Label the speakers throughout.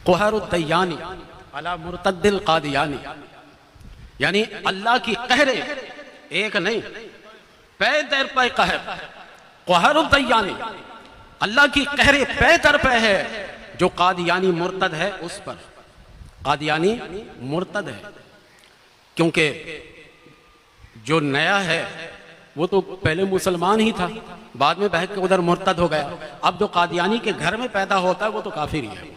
Speaker 1: क़हरुद्दय्यानी अला मुर्तद्दिल क़ादियानी, यानी अल्लाह की कहरे एक नहीं, पे दर पे कहर। क़हरुद्दय्यानी, अल्लाह की कहरे पे दर पे है जो कादियानी मुर्तद है उस पर। कादियानी मुर्तद है क्योंकि जो नया है वो तो पहले मुसलमान ही था, बाद में बहक के उधर मुर्तद हो गया। अब जो कादियानी के घर में पैदा होता है वो तो काफिर ही है,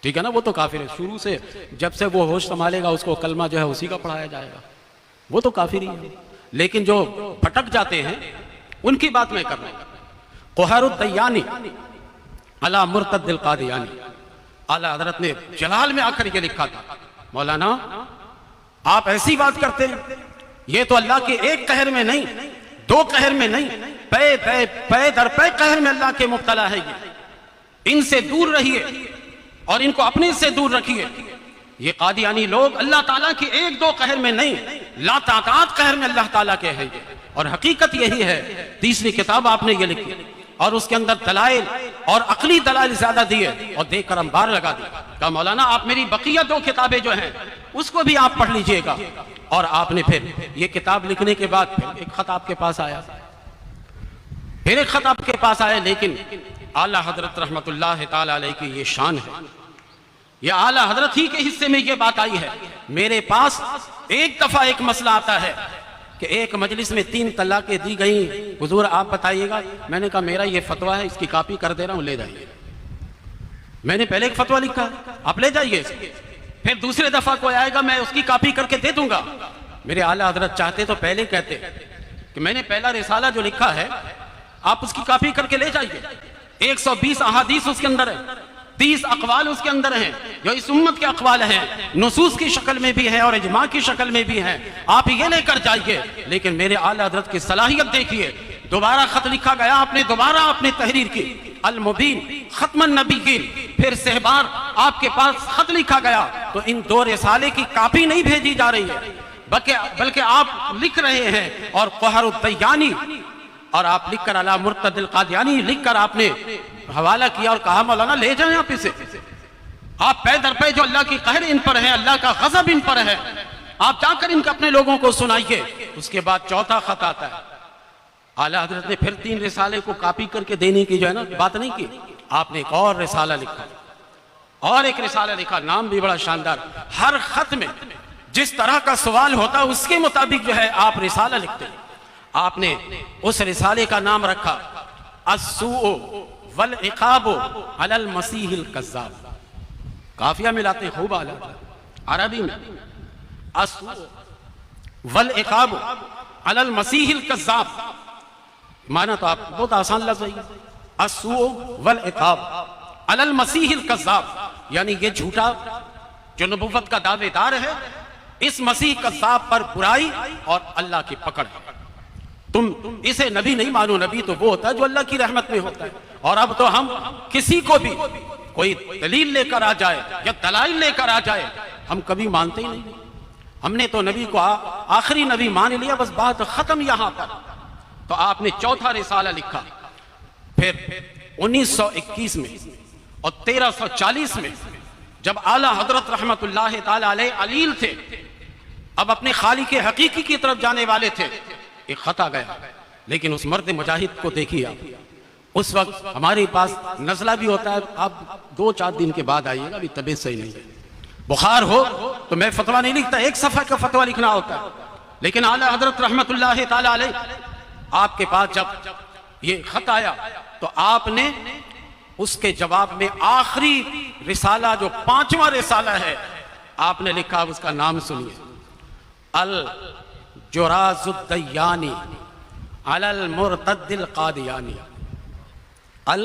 Speaker 1: ठीक है ना, वो तो काफिर है। शुरू से जब से वो होश संभालेगा उसको कलमा जो है उसी का पढ़ाया जाएगा, वो तो काफिर ही है। लेकिन जो भटक जाते हैं उनकी बात मैं कर रहा हूं। क़हरुद्दय्यानी अला मुर्तद्दिल क़ादियानी, आला हज़रत ने जलाल में आकर के लिखा था, मौलाना आप ऐसी बात करते हैं, ये तो अल्लाह के एक कहर में नहीं, दो कहर में नहीं, पे पे पे दर पे कहर में अल्लाह के मुब्तला है। ये इनसे दूर रहिए और इनको अपने से दूर रखिए। ये कादियानी लोग अल्लाह ताला के एक दो कहर में नहीं, लातादाद कहर में अल्लाह ताला के हैं। और हकीकत यही है। तीसरी किताब आपने ये लिखी और उसके अंदर दलाइल और अकली दलाइल ज्यादा दिए और देखकर हम बार लगा दी। कहा मौलाना आप मेरी बकिया दो किताबें जो हैं उसको भी आप पढ़ लीजिएगा। और आपने फिर ये किताब लिखने के बाद फिर एक खत आपके पास आया, फिर एक खत आपके पास आया। लेकिन आला हजरत रहमतुल्लाह ताला अलैह की ये शान है, ये आला हजरत ही के हिस्से में ये बात आई है। मेरे पास एक दफा एक मसला आता है कि एक मजलिस में 3 तलाक़ें दी गई, हुजूर आप बताइएगा। मैंने कहा मेरा ये फतवा है, इसकी कॉपी कर दे रहा हूं, ले जाइए। मैंने पहले एक फतवा लिखा, आप ले जाइए। फिर दूसरे दफा कोई आएगा मैं उसकी कॉपी करके दे दूंगा। मेरे आला हजरत चाहते तो पहले कहते कि मैंने पहला रिसाला जो लिखा है आप उसकी कॉपी करके ले जाइए। 120 अहादीस उसके अंदर है, 30 अक़वाल उसके अंदर हैं जो इस उम्मत के अक़वाल हैं, नुसूस की शक्ल में भी है और इजमा की शक्ल में भी है, आप ये लेकर जाइए। लेकिन मेरे आला हज़रत की सलाहियत देखिए, दोबारा खत लिखा गया, आपने दोबारा आपने तहरीर की अल मुबीन खत्मन नबीयीन, फिर सहबार आपके पास खत लिखा गया। तो इन 2 रिसाले की कॉपी नहीं भेजी जा रही है बल्कि आप लिख रहे हैं और क़हरुद्दय्यानी और आप लिखकर अला मुर्तद्दिल क़ादियानी लिखकर आपने हवाला किया और कहा मौलाना ले जाएं आप इसे। आप पे दर पे जो अल्लाह की कहर इन पर है, अल्लाह का गज़ब इन पर है, आप जाकर इनके अपने लोगों को सुनाइए। उसके बाद चौथा खत आता है। आला हज़रत ने फिर 3 रिसाले को कॉपी करके देने की जो है ना बात नहीं की, आपने एक और रिसाला लिखा और एक रिसाला लिखा, नाम भी बड़ा शानदार। हर खत में जिस तरह का सवाल होता है उसके मुताबिक जो है आप रिसाला लिखते हैं। आपने उस रिसाले का नाम रखा अस्सूउ वल इक़ाबु अलल मसीहिल कज़्ज़ाब। काफिया मिलाते हैं खूब आला अरबी में, अस्सूउ वल इक़ाबु अलल मसीहिल कज़्ज़ाब। माना तो आप बहुत आसान लफ्ज़ है, अस्सूउ वल इक़ाब अलल मसीहिल कज़्ज़ाब, यानी ये झूठा जो नबुव्वत का दावेदार है, इस मसीह कज़्ज़ाब पर बुराई और अल्लाह की पकड़ है। तुम इसे नबी नहीं मानो, नबी तो वो होता है जो अल्लाह की रहमत में होता है। और अब तो हम किसी को भी कोई दलील लेकर आ जाए या दलाइल लेकर आ जाए हम कभी मानते ही नहीं। हमने तो नबी को आखिरी नबी मान लिया, बस बात खत्म यहां पर। तो आपने चौथा रिसाला लिखा। फिर 1921 में और 1340 में जब आला हजरत रहमतुल्लाह ताला अलैह अलील थे, अब अपने खालिक हकीकी की तरफ जाने वाले थे, एक खत आ गया। लेकिन उस मर्द मुजाहिद को देखिए आप, उस वक्त हमारे पास नज़ला भी होता है, आप 2-4 दिन के बाद आइएगा, अभी तबीयत सही नहीं है, बुखार हो तो मैं फतवा नहीं लिखता, 1 सफ़ा का फतवा लिखना होता है। लेकिन आला हजरत रहमतुल्लाह ताला अलैह आपके पास जब ये खत आया तो आपने उसके जवाब में आखिरी रिसाला जो 5वां रिसाला है आपने लिखा, उसका नाम सुनिए, अल जुराजुद्दय्यानी अलल मुर्तद्दिल क़ादियानी। अल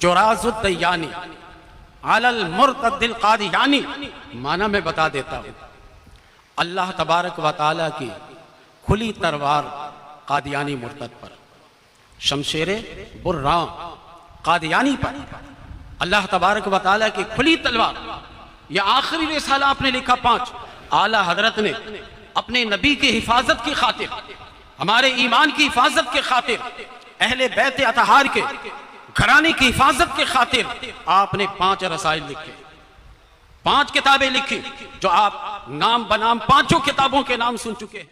Speaker 1: जुराजुद्दय्यानी अलल मुर्तद्दिल क़ादियानी माना मैं बता देता हूं, अल्लाह तबारक व तआला की खुली तलवार कादियानी मुर्तद पर, शमशेरे बुर्रा कादियानी पर अल्लाह तबारक व तआला की खुली तलवार। यह आखिरी रिसाला आपने लिखा 5। आला हजरत ने अपने नबी की हिफाजत की खातिर, हमारे ईमान की हिफाजत के खातिर, अहले बैत अतहार के घराने की हिफाजत के खातिर आपने 5 रसाइल लिखे। 5 किताबें लिखी जो आप नाम बनाम 5 किताबों के नाम सुन चुके हैं।